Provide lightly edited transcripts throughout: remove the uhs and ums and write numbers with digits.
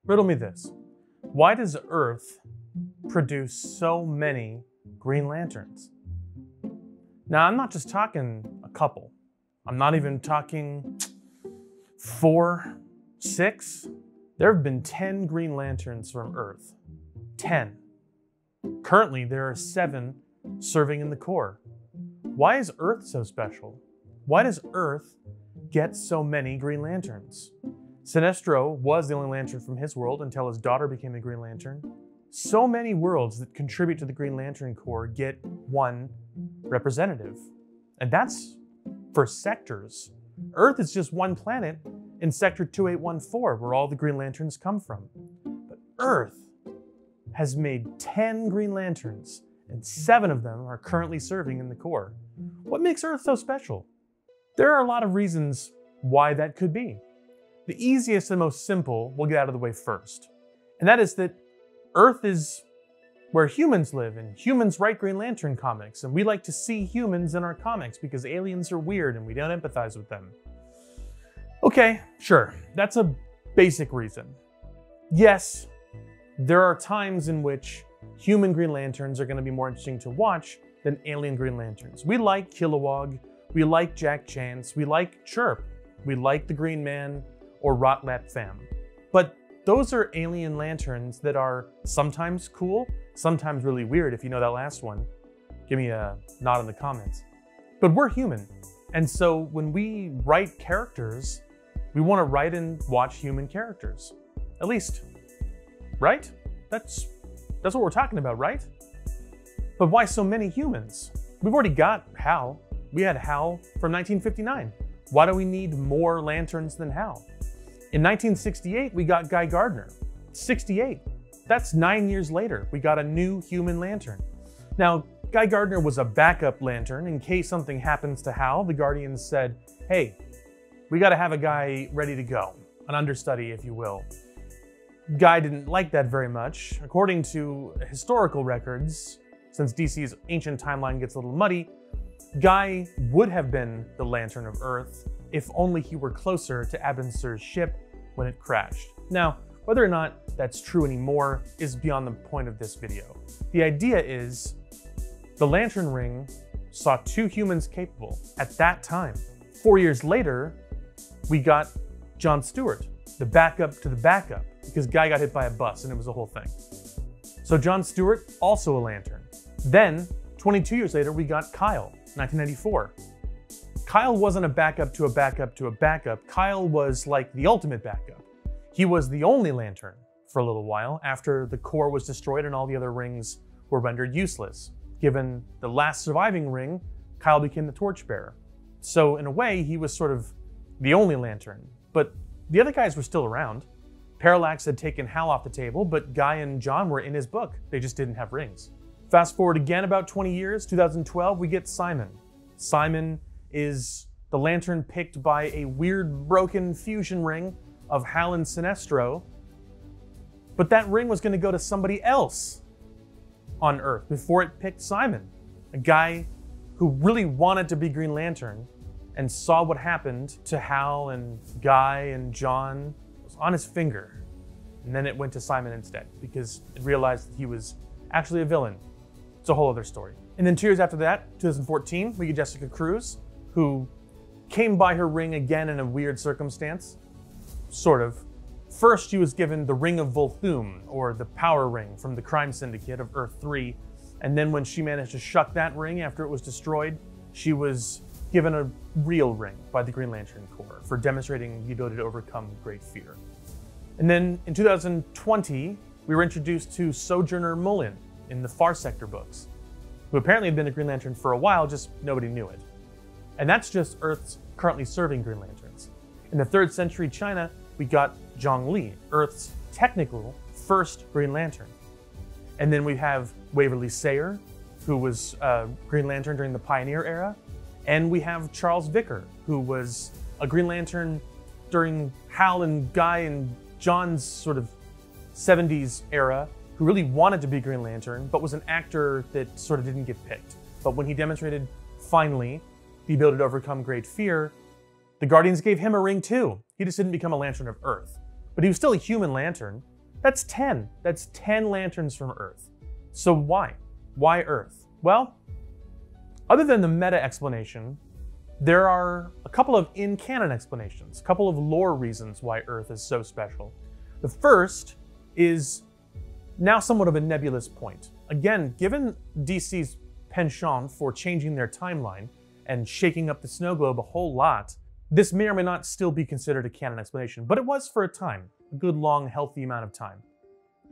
Riddle me this. Why does Earth produce so many Green Lanterns? Now, I'm not just talking a couple. I'm not even talking 4, 6. There have been 10 Green Lanterns from Earth. 10. Currently, there are 7 serving in the Corps. Why is Earth so special? Why does Earth get so many Green Lanterns? Sinestro was the only Lantern from his world until his daughter became a Green Lantern. So many worlds that contribute to the Green Lantern Corps get one representative. And that's for sectors. Earth is just one planet in Sector 2814, where all the Green Lanterns come from. But Earth has made 10 Green Lanterns, and 7 of them are currently serving in the Corps. What makes Earth so special? There are a lot of reasons why that could be. The easiest and most simple we'll get out of the way first. And that is that Earth is where humans live, and humans write Green Lantern comics, and we like to see humans in our comics because aliens are weird and we don't empathize with them. Okay, sure, that's a basic reason. Yes, there are times in which human Green Lanterns are going to be more interesting to watch than alien Green Lanterns. We like Kilowog, we like Jack Chance, we like Chirp, we like the Green Man, or Rotlap Fam. But those are alien lanterns that are sometimes cool, sometimes really weird. If you know that last one, give me a nod in the comments. But we're human, and so when we write characters, we want to write and watch human characters. At least, right? That's what we're talking about, right? But why so many humans? We've already got Hal. We had Hal from 1959. Why do we need more lanterns than Hal? In 1968, we got Guy Gardner. 68. That's 9 years later. We got a new human lantern. Now, Guy Gardner was a backup lantern in case something happens to Hal. The Guardians said, hey, we got to have a guy ready to go, an understudy, if you will. Guy didn't like that very much. According to historical records, since DC's ancient timeline gets a little muddy, Guy would have been the Lantern of Earth if only he were closer to Abin Sur's ship when it crashed. Now, whether or not that's true anymore is beyond the point of this video. The idea is, the Lantern Ring saw 2 humans capable at that time. 4 years later, we got John Stewart, the backup to the backup, because Guy got hit by a bus and it was a whole thing. So John Stewart, also a Lantern. Then, 22 years later, we got Kyle, 1994. Kyle wasn't a backup to a backup to a backup. Kyle was like the ultimate backup. He was the only Lantern for a little while after the Corps was destroyed and all the other rings were rendered useless. Given the last surviving ring, Kyle became the Torchbearer. So in a way, he was sort of the only Lantern, but the other guys were still around. Parallax had taken Hal off the table, but Guy and John were in his book. They just didn't have rings. Fast forward again about 20 years, 2012, we get Simon. Simon is the Lantern picked by a weird broken fusion ring of Hal and Sinestro, but that ring was going to go to somebody else on Earth before it picked Simon, a guy who really wanted to be Green Lantern and saw what happened to Hal and Guy and John. It was on his finger, and then it went to Simon instead because it realized that he was actually a villain. It's a whole other story. And then 2 years after that, 2014, we get Jessica Cruz, who came by her ring again in a weird circumstance, sort of. First, she was given the Ring of Volthoom, or the Power Ring from the Crime Syndicate of Earth 3, and then when she managed to shuck that ring after it was destroyed, she was given a real ring by the Green Lantern Corps for demonstrating the ability to overcome great fear. And then in 2020, we were introduced to Sojourner Mullen in the Far Sector books, who apparently had been a Green Lantern for a while, just nobody knew it. And that's just Earth's currently serving Green Lanterns. In the 3rd century China, we got Zhong Li, Earth's technical first Green Lantern. And then we have Waverly Sayer, who was Green Lantern during the Pioneer era. And we have Charles Vicker, who was a Green Lantern during Hal and Guy and John's sort of 70s era, who really wanted to be Green Lantern, but was an actor that sort of didn't get picked. But when he demonstrated, finally, the ability to overcome great fear, the Guardians gave him a ring too. He just didn't become a Lantern of Earth. But he was still a human Lantern, That's 10. That's 10 lanterns from Earth. So why? Why Earth? Well, other than the meta explanation, there are a couple of in-canon explanations, a couple of lore reasons why Earth is so special. The first is now somewhat of a nebulous point. Again, given DC's penchant for changing their timeline and shaking up the snow globe a whole lot, this may or may not still be considered a canon explanation, but it was for a time, a good, long, healthy amount of time.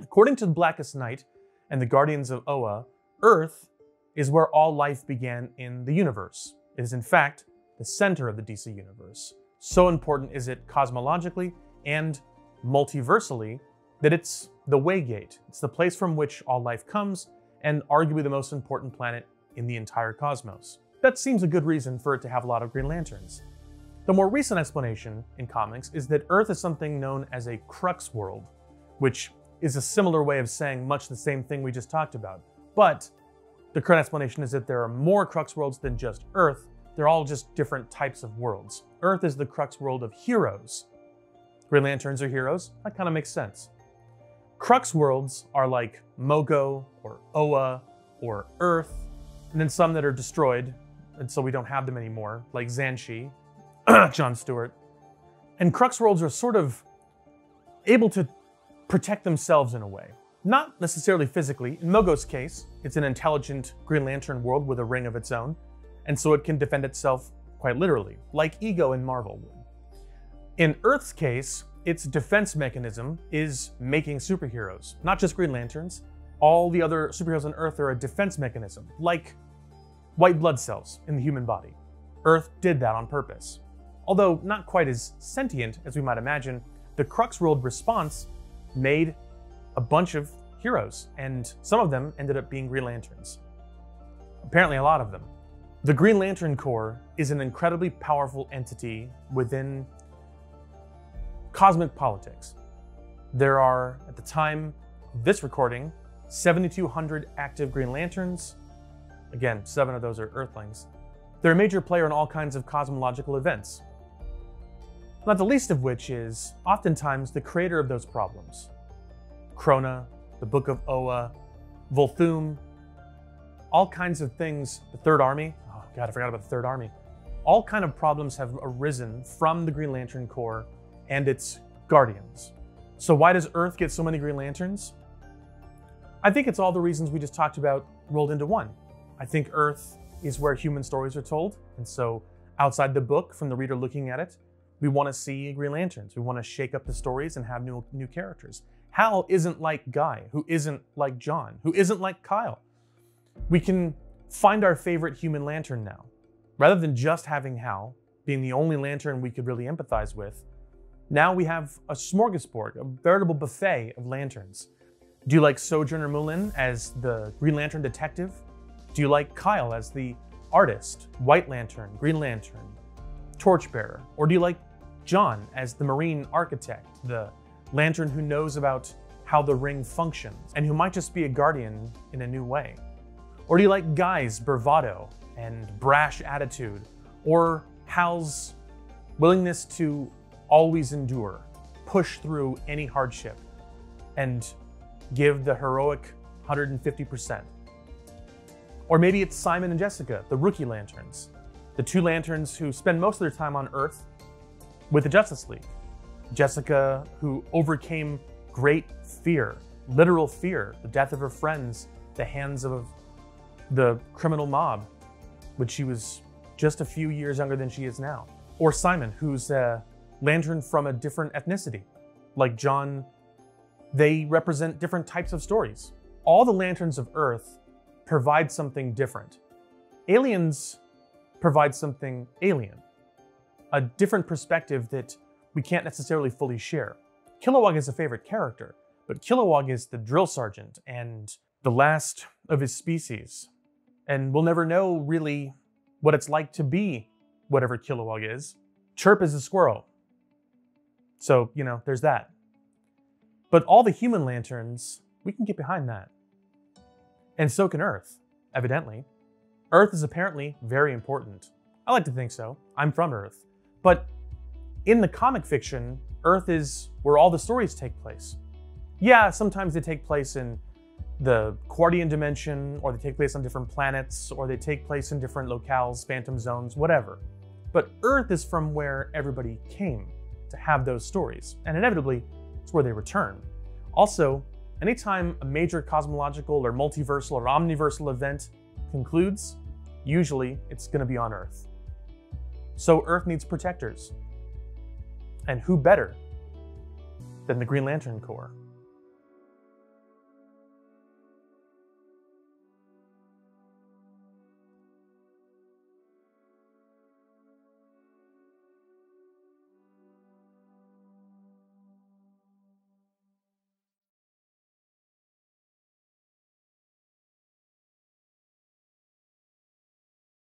According to the Blackest Night and the Guardians of Oa, Earth is where all life began in the universe. It is, in fact, the center of the DC universe. So important is it cosmologically and multiversally that it's the waygate. It's the place from which all life comes, and arguably the most important planet in the entire cosmos. That seems a good reason for it to have a lot of Green Lanterns. The more recent explanation in comics is that Earth is something known as a crux world, which is a similar way of saying much the same thing we just talked about. But the current explanation is that there are more crux worlds than just Earth. They're all just different types of worlds. Earth is the crux world of heroes. Green Lanterns are heroes. That kind of makes sense. Crux worlds are like Mogo or Oa or Earth, and then some that are destroyed, and so we don't have them anymore, like Xanshi, John Stewart. And crux worlds are sort of able to protect themselves in a way. Not necessarily physically. In Mogo's case, it's an intelligent Green Lantern world with a ring of its own, and so it can defend itself quite literally, like Ego in Marvel would. In Earth's case, its defense mechanism is making superheroes. Not just Green Lanterns. All the other superheroes on Earth are a defense mechanism, like white blood cells in the human body. Earth did that on purpose. Although not quite as sentient as we might imagine, the Crux World response made a bunch of heroes, and some of them ended up being Green Lanterns. Apparently a lot of them. The Green Lantern Corps is an incredibly powerful entity within cosmic politics. There are, at the time of this recording, 7,200 active Green Lanterns. Again, 7 of those are Earthlings. They're a major player in all kinds of cosmological events. Not the least of which is, oftentimes, the creator of those problems. Krona, the Book of Oa, Volthoom, all kinds of things, the Third Army. Oh God, I forgot about the Third Army. All kind of problems have arisen from the Green Lantern Corps and its guardians. So why does Earth get so many Green Lanterns? I think it's all the reasons we just talked about rolled into one. I think Earth is where human stories are told, and so outside the book, from the reader looking at it, we want to see Green Lanterns. We want to shake up the stories and have new characters. Hal isn't like Guy, who isn't like John, who isn't like Kyle. We can find our favorite human lantern now. Rather than just having Hal being the only lantern we could really empathize with, now we have a smorgasbord, a veritable buffet of lanterns. Do you like Sojourner Mullen as the Green Lantern detective? Do you like Kyle as the artist, White Lantern, Green Lantern, Torchbearer? Or do you like John as the Marine architect, the lantern who knows about how the ring functions and who might just be a guardian in a new way? Or do you like Guy's bravado and brash attitude, or Hal's willingness to always endure, push through any hardship, and give the heroic 150%? Or maybe it's Simon and Jessica, the Rookie Lanterns, the 2 lanterns who spend most of their time on Earth with the Justice League. Jessica, who overcame great fear, literal fear, the death of her friends, the hands of the criminal mob, when she was just a few years younger than she is now. Or Simon, who's a lantern from a different ethnicity. Like John, they represent different types of stories. All the lanterns of Earth provide something different. Aliens provide something alien, a different perspective that we can't necessarily fully share. Kilowog is a favorite character, but Kilowog is the drill sergeant and the last of his species. And we'll never know really what it's like to be whatever Kilowog is. Chirp is a squirrel. So, there's that. But all the human lanterns, we can get behind that. And so can Earth, evidently. Earth is apparently very important. I like to think so. I'm from Earth. But in the comic fiction, Earth is where all the stories take place. Yeah, sometimes they take place in the Quartian dimension, or they take place on different planets, or they take place in different locales, phantom zones, whatever. But Earth is from where everybody came to have those stories, and inevitably, it's where they return. Also, anytime a major cosmological or multiversal or omniversal event concludes, usually it's going to be on Earth. So Earth needs protectors. And who better than the Green Lantern Corps?